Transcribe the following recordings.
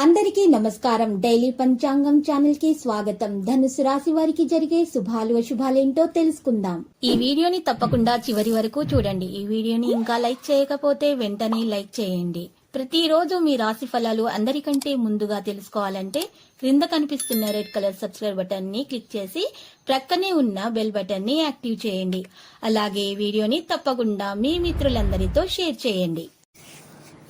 అందరికీ నమస్కారం. డైలీ పంచాంగం ఛానల్ కి స్వాగతం. ధనుసు రాశి వారికి జరిగే శుభాలు అశుభాలేంటో తెలుసుకుందాం. ఈ వీడియోని తప్పకుండా చివరి వరకు చూడండి. ఈ వీడియోని ఇంకా లైక్ చేయకపోతే వెంటనే లైక్ చేయండి. ప్రతిరోజు మీ రాశి ఫలాలు అందరికంటే ముందుగా తెలుసుకోవాలంటే క్రింద కనిపిస్తున్న రెడ్ కలర్ సబ్స్క్రైబ్ బటన్ ని క్లిక్ చేసి ప్రక్కనే ఉన్న బెల్ బటన్ ని యాక్టివ్ చేయండి. అలాగే వీడియోని తప్పకుండా మీ మిత్రులందరితో షేర్ చేయండి.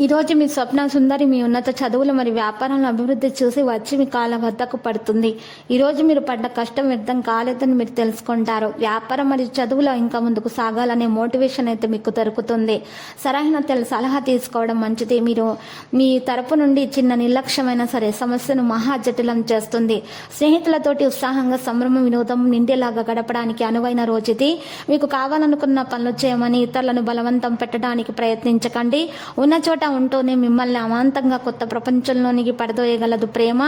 ఈ రోజు మీ స్వప్న సుందరి మీ ఉన్నత చదువులు మరియు వ్యాపారాలను అభివృద్ధి చూసి వచ్చి మీ కాళ్ళ వద్దకు పడుతుంది. ఈ రోజు మీరు పడ్డ కష్టం వ్యర్థం కాలేదని మీరు తెలుసుకుంటారు. వ్యాపారం మరియు చదువులో ఇంకా ముందుకు సాగాలనే మోటివేషన్ అయితే మీకు దొరుకుతుంది. సరైన సలహా తీసుకోవడం మంచిది. మీరు మీ తరపు నుండి చిన్న నిర్లక్ష్యమైనా సరే సమస్యను మహా జటిలం చేస్తుంది. స్నేహితులతోటి ఉత్సాహంగా సంభ్రమ వినోదం నిండేలాగా గడపడానికి అనువైన రోజు ఇది. మీకు కావాలనుకున్న పనులు చేయమని ఇతరులను బలవంతం పెట్టడానికి ప్రయత్నించకండి. ఉన్న చోట ఉంటూనే మిమ్మల్ని అమాంతంగా కొత్త ప్రపంచంలోనికి పడదోయగలదు ప్రేమ.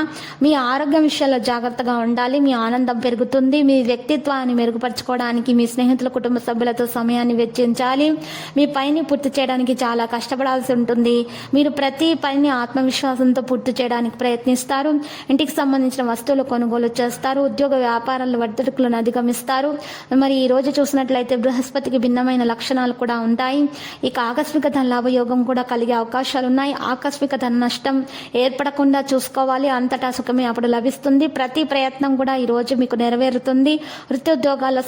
మీ ఆరోగ్యం విషయాల్లో జాగ్రత్తగా ఉండాలి. మీ ఆనందం పెరుగుతుంది. మీ వ్యక్తిత్వాన్ని మెరుగుపరచుకోవడానికి మీ స్నేహితుల కుటుంబ సభ్యులతో సమయాన్ని వెచ్చించాలి. మీ పనిని పూర్తి చేయడానికి చాలా కష్టపడాల్సి ఉంటుంది. మీరు ప్రతి పనిని ఆత్మవిశ్వాసంతో పూర్తి చేయడానికి ప్రయత్నిస్తారు. ఇంటికి సంబంధించిన వస్తువులు కొనుగోలు చేస్తారు. ఉద్యోగ వ్యాపారాల ఒడిదుడుకులను అధిగమిస్తారు. మరి ఈ రోజు చూసినట్లయితే బృహస్పతికి భిన్నమైన లక్షణాలు కూడా ఉంటాయి. ఇక ఆకస్మిక ధన లాభయోగం కూడా కలిగే అవకాశాలున్నాయి. ఆకస్మిక ధన నష్టం ఏర్పడకుండా చూసుకోవాలి. అంతటా సుఖమే అప్పుడు లభిస్తుంది. ప్రతి ప్రయత్నం కూడా ఈ రోజు మీకు నెరవేరుతుంది. వృత్తి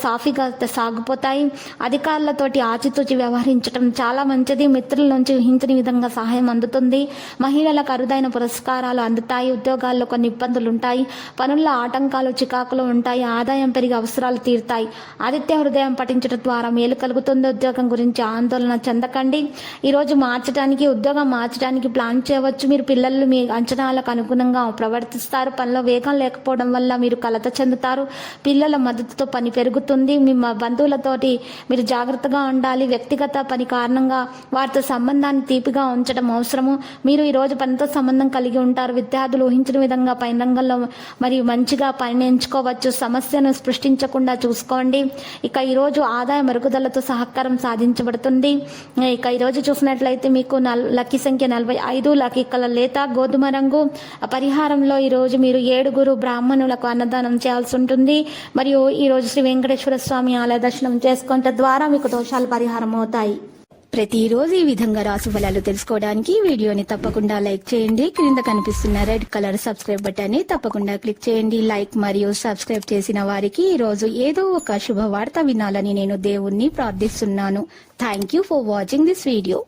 సాఫీగా సాగిపోతాయి. అధికారులతోటి ఆచితూచి వ్యవహరించడం చాలా మంచిది. మిత్రుల నుంచి ఊహించని విధంగా సహాయం అందుతుంది. మహిళలకు అరుదైన పురస్కారాలు అందుతాయి. ఉద్యోగాల్లో కొన్ని ఇబ్బందులు ఉంటాయి. పనుల్లో ఆటంకాలు చికాకులు ఉంటాయి. ఆదాయం పెరిగి అవసరాలు తీరుతాయి. ఆదిత్య హృదయం పఠించడం ద్వారా మేలు కలుగుతుంది. ఉద్యోగం గురించి ఆందోళన చెందకండి. ఈ రోజు ఉద్యోగం మార్చడానికి ప్లాన్ చేయవచ్చు. మీరు పిల్లలు మీ అంచనాలకు అనుగుణంగా ప్రవర్తిస్తారు. పనిలో వేగం లేకపోవడం వల్ల మీరు కలత చెందుతారు. పిల్లల మద్దతుతో పని పెరుగుతుంది. మీ బంధువులతోటి మీరు జాగ్రత్తగా ఉండాలి. వ్యక్తిగత పని కారణంగా వారితో సంబంధాన్ని తీపిగా ఉంచడం అవసరము. మీరు ఈ రోజు పనితో సంబంధం కలిగి ఉంటారు. విద్యార్థులు ఊహించిన విధంగా పని రంగంలో మరియు మంచిగా పనిని ఎంచుకోవచ్చు. సమస్యను సృష్టించకుండా చూసుకోండి. ఇక ఈరోజు ఆదాయ మెరుగుదలతో సహకారం సాధించబడుతుంది. ఇక ఈరోజు చూసినట్లయితే మీకు లక్కీ సంఖ్య 45, లక్కీ కలర్ లేత గోధుమ రంగు. పరిహారంలో ఈరోజు మీరు 7 బ్రాహ్మణులకు అన్నదానం చేయాల్సి ఉంటుంది. మరియు ఈరోజు శ్రీ వెంకటేశ్వర స్వామి ఆలయ దర్శనం చేసుకోవడం ద్వారా మీకు దోషాలు పరిహారం అవుతాయి. ప్రతిరోజు ఈ విధంగా రాశి ఫలాలు తెలుసుకోవడానికి వీడియోని తప్పకుండా లైక్ చేయండి. క్రింద కనిపిస్తున్న రెడ్ కలర్ సబ్స్క్రైబ్ బటన్ ని తప్పకుండా క్లిక్ చేయండి. లైక్ మరియు సబ్స్క్రైబ్ చేసిన వారికి ఈ రోజు ఏదో ఒక శుభవార్త వినాలని నేను దేవుణ్ణి ప్రార్థిస్తున్నాను. Thank you for watching this video.